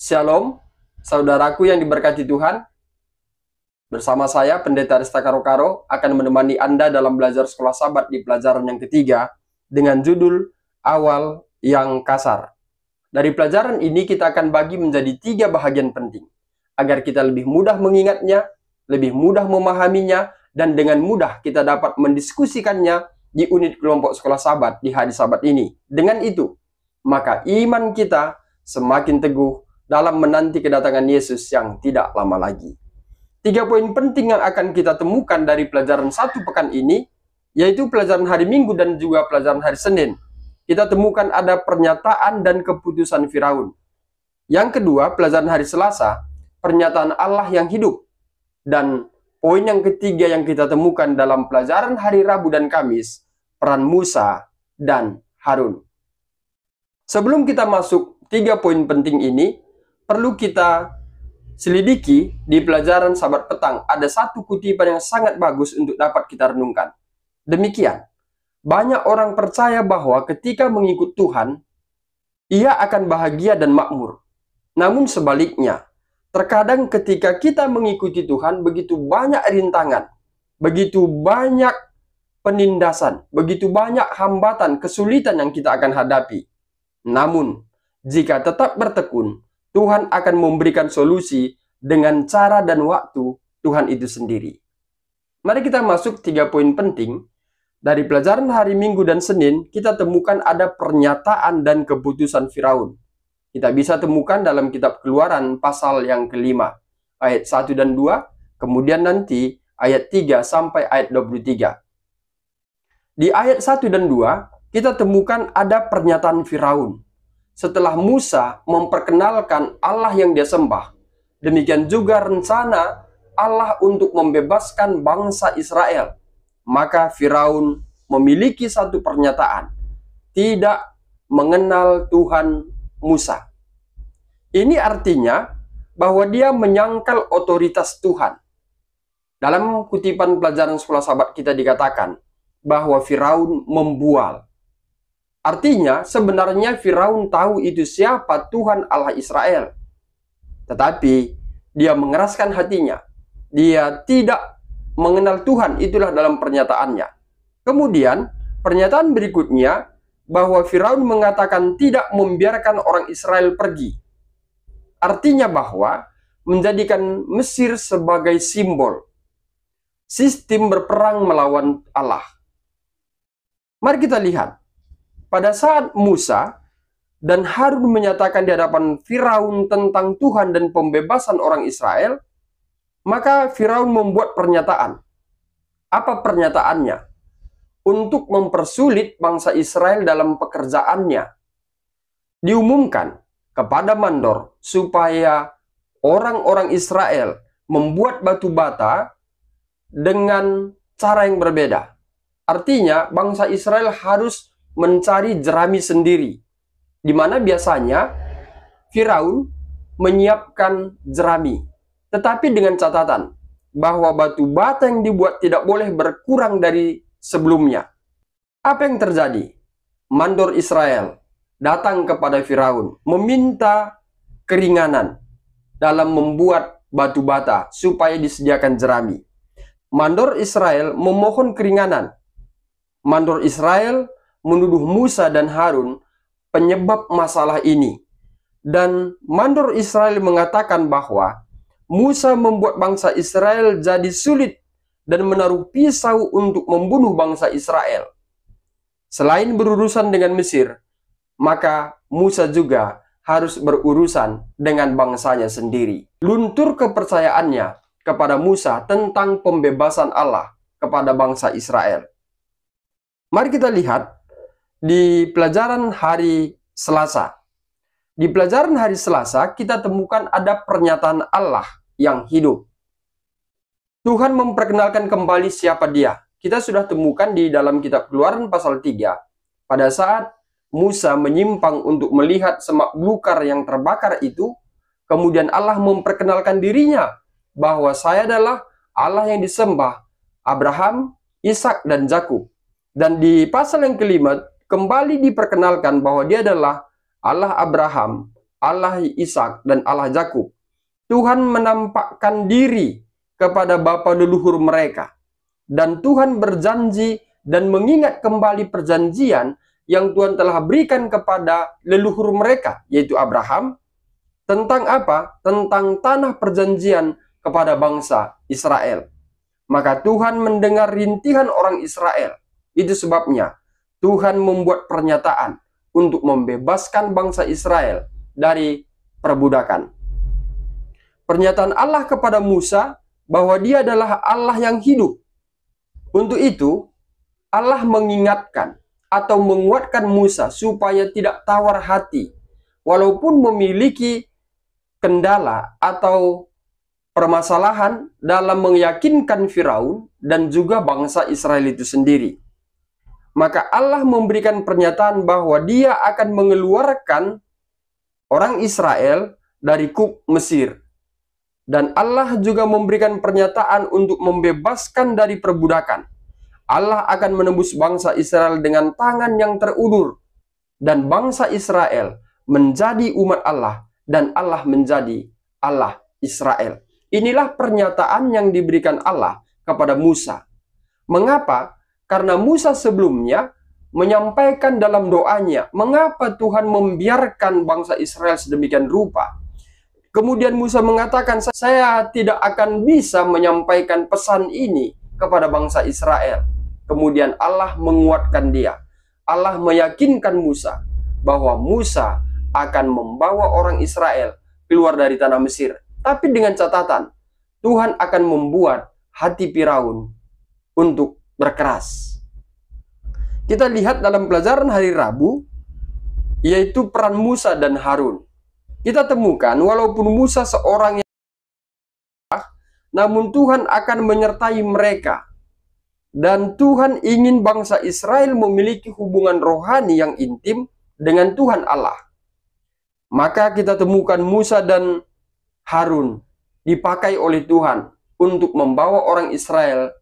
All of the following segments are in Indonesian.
Shalom, saudaraku yang diberkati Tuhan. Bersama saya, Pendeta Rista Karo-Karo, akan menemani Anda dalam belajar sekolah Sabat di pelajaran yang ketiga dengan judul Awal yang Kasar. Dari pelajaran ini kita akan bagi menjadi 3 bahagian penting, agar kita lebih mudah mengingatnya, lebih mudah memahaminya, dan dengan mudah kita dapat mendiskusikannya di unit kelompok sekolah Sabat di hari Sabat ini. Dengan itu, maka iman kita semakin teguh dalam menanti kedatangan Yesus yang tidak lama lagi. 3 poin penting yang akan kita temukan dari pelajaran 1 pekan ini, yaitu pelajaran hari Minggu dan juga pelajaran hari Senin. Kita temukan ada pernyataan dan keputusan Firaun. Yang kedua, pelajaran hari Selasa, pernyataan Allah yang hidup. Dan poin yang ketiga yang kita temukan dalam pelajaran hari Rabu dan Kamis, peran Musa dan Harun. Sebelum kita masuk 3 poin penting ini, perlu kita selidiki di pelajaran Sabat petang. Ada satu kutipan yang sangat bagus untuk dapat kita renungkan. Demikian, banyak orang percaya bahwa ketika mengikut Tuhan, ia akan bahagia dan makmur. Namun sebaliknya, terkadang ketika kita mengikuti Tuhan, begitu banyak rintangan, begitu banyak penindasan, begitu banyak hambatan, kesulitan yang kita akan hadapi. Namun, jika tetap bertekun, Tuhan akan memberikan solusi dengan cara dan waktu Tuhan itu sendiri. Mari kita masuk 3 poin penting. Dari pelajaran hari Minggu dan Senin, kita temukan ada pernyataan dan keputusan Firaun. Kita bisa temukan dalam kitab Keluaran pasal yang kelima, ayat 1 dan 2, kemudian nanti ayat 3 sampai ayat 23. Di ayat 1 dan 2, kita temukan ada pernyataan Firaun. Setelah Musa memperkenalkan Allah yang dia sembah, demikian juga rencana Allah untuk membebaskan bangsa Israel, maka Firaun memiliki satu pernyataan, tidak mengenal Tuhan Musa. Ini artinya bahwa dia menyangkal otoritas Tuhan. Dalam kutipan pelajaran sekolah Sabat kita dikatakan bahwa Firaun membual. Artinya, sebenarnya Firaun tahu itu siapa Tuhan Allah Israel. Tetapi, dia mengeraskan hatinya. Dia tidak mengenal Tuhan, itulah dalam pernyataannya. Kemudian, pernyataan berikutnya, bahwa Firaun mengatakan tidak membiarkan orang Israel pergi. Artinya bahwa, menjadikan Mesir sebagai simbol sistem berperang melawan Allah. Mari kita lihat. Pada saat Musa dan Harun menyatakan di hadapan Firaun tentang Tuhan dan pembebasan orang Israel, maka Firaun membuat pernyataan. Apa pernyataannya? Untuk mempersulit bangsa Israel dalam pekerjaannya. Diumumkan kepada mandor supaya orang-orang Israel membuat batu bata dengan cara yang berbeda. Artinya bangsa Israel harus mencari jerami sendiri, di mana biasanya Firaun menyiapkan jerami, tetapi dengan catatan bahwa batu bata yang dibuat tidak boleh berkurang dari sebelumnya. Apa yang terjadi? Mandor Israel datang kepada Firaun meminta keringanan dalam membuat batu bata supaya disediakan jerami. Mandor Israel memohon keringanan. Mandor Israel menuduh Musa dan Harun penyebab masalah ini. Dan mandor Israel mengatakan bahwa Musa membuat bangsa Israel jadi sulit dan menaruh pisau untuk membunuh bangsa Israel. Selain berurusan dengan Mesir, maka Musa juga harus berurusan dengan bangsanya sendiri. Luntur kepercayaannya kepada Musa tentang pembebasan Allah kepada bangsa Israel. Mari kita lihat di pelajaran hari Selasa. Di pelajaran hari Selasa, kita temukan ada pernyataan Allah yang hidup. Tuhan memperkenalkan kembali siapa dia. Kita sudah temukan di dalam kitab Keluaran pasal 3. Pada saat Musa menyimpang untuk melihat semak belukar yang terbakar itu, kemudian Allah memperkenalkan dirinya, bahwa saya adalah Allah yang disembah Abraham, Ishak, dan Yakub. Dan di pasal yang kelima, kembali diperkenalkan bahwa dia adalah Allah Abraham, Allah Ishak dan Allah Yakub. Tuhan menampakkan diri kepada bapa leluhur mereka. Dan Tuhan berjanji dan mengingat kembali perjanjian yang Tuhan telah berikan kepada leluhur mereka, yaitu Abraham. Tentang apa? Tentang tanah perjanjian kepada bangsa Israel. Maka Tuhan mendengar rintihan orang Israel. Itu sebabnya Tuhan membuat pernyataan untuk membebaskan bangsa Israel dari perbudakan. Pernyataan Allah kepada Musa bahwa Dia adalah Allah yang hidup. Untuk itu, Allah mengingatkan atau menguatkan Musa supaya tidak tawar hati, walaupun memiliki kendala atau permasalahan dalam meyakinkan Firaun dan juga bangsa Israel itu sendiri. Maka Allah memberikan pernyataan bahwa Dia akan mengeluarkan orang Israel dari kub Mesir. Dan Allah juga memberikan pernyataan untuk membebaskan dari perbudakan. Allah akan menembus bangsa Israel dengan tangan yang terulur. Dan bangsa Israel menjadi umat Allah. Dan Allah menjadi Allah Israel. Inilah pernyataan yang diberikan Allah kepada Musa. Mengapa? Karena Musa sebelumnya menyampaikan dalam doanya, mengapa Tuhan membiarkan bangsa Israel sedemikian rupa? Kemudian Musa mengatakan, saya tidak akan bisa menyampaikan pesan ini kepada bangsa Israel. Kemudian Allah menguatkan dia. Allah meyakinkan Musa bahwa Musa akan membawa orang Israel keluar dari tanah Mesir. Tapi dengan catatan, Tuhan akan membuat hati Firaun untuk berkeras. Kita lihat dalam pelajaran hari Rabu, yaitu peran Musa dan Harun. Kita temukan walaupun Musa seorang yang namun Tuhan akan menyertai mereka. Dan Tuhan ingin bangsa Israel memiliki hubungan rohani yang intim dengan Tuhan Allah. Maka kita temukan Musa dan Harun dipakai oleh Tuhan untuk membawa orang Israel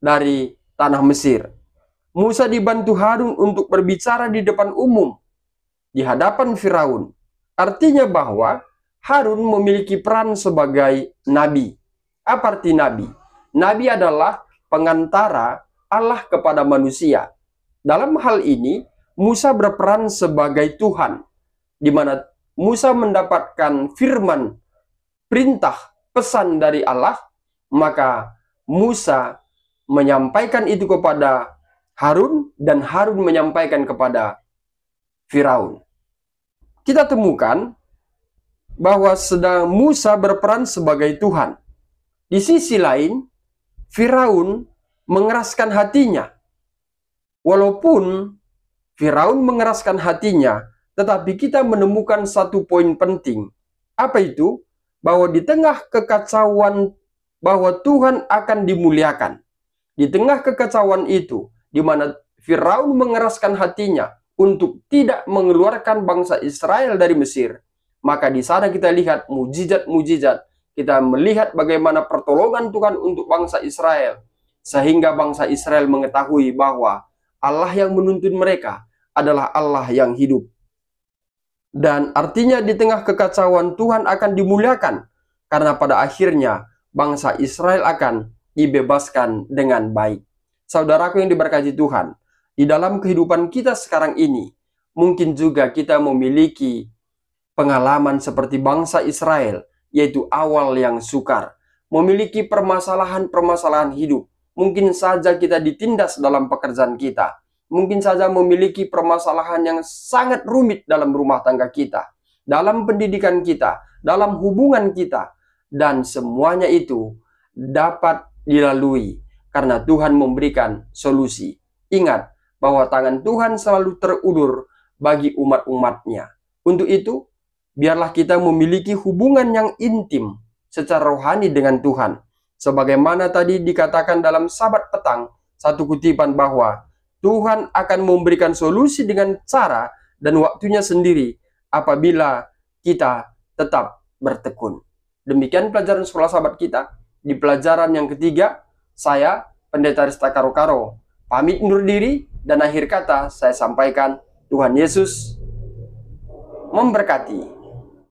dari tanah Mesir. Musa dibantu Harun untuk berbicara di depan umum, di hadapan Firaun. Artinya bahwa Harun memiliki peran sebagai nabi. Apa arti nabi? Nabi adalah pengantara Allah kepada manusia. Dalam hal ini, Musa berperan sebagai Tuhan, di mana Musa mendapatkan firman, perintah, pesan dari Allah, maka Musa menyampaikan itu kepada Harun, dan Harun menyampaikan kepada Firaun. Kita temukan bahwa sedang Musa berperan sebagai Tuhan. Di sisi lain, Firaun mengeraskan hatinya. Walaupun Firaun mengeraskan hatinya, tetapi kita menemukan satu poin penting. Apa itu? Bahwa di tengah kekacauan, bahwa Tuhan akan dimuliakan. Di tengah kekacauan itu, di mana Firaun mengeraskan hatinya untuk tidak mengeluarkan bangsa Israel dari Mesir, maka di sana kita lihat mujizat-mujizat. Kita melihat bagaimana pertolongan Tuhan untuk bangsa Israel, sehingga bangsa Israel mengetahui bahwa Allah yang menuntun mereka adalah Allah yang hidup. Dan artinya di tengah kekacauan Tuhan akan dimuliakan, karena pada akhirnya bangsa Israel akan dibebaskan dengan baik. Saudaraku yang diberkati Tuhan, di dalam kehidupan kita sekarang ini, mungkin juga kita memiliki pengalaman seperti bangsa Israel, yaitu awal yang sukar, memiliki permasalahan-permasalahan hidup. Mungkin saja kita ditindas dalam pekerjaan kita. Mungkin saja memiliki permasalahan yang sangat rumit dalam rumah tangga kita, dalam pendidikan kita, dalam hubungan kita. Dan semuanya itu dapat dilalui karena Tuhan memberikan solusi. Ingat bahwa tangan Tuhan selalu terulur bagi umat-umatnya. Untuk itu, biarlah kita memiliki hubungan yang intim secara rohani dengan Tuhan. Sebagaimana tadi dikatakan dalam Sabat petang, satu kutipan bahwa Tuhan akan memberikan solusi dengan cara dan waktunya sendiri apabila kita tetap bertekun. Demikian pelajaran sekolah Sabat kita. Di pelajaran yang ketiga, saya, Pendeta Arista Karo-Karo, pamit undur diri, dan akhir kata saya sampaikan, Tuhan Yesus memberkati.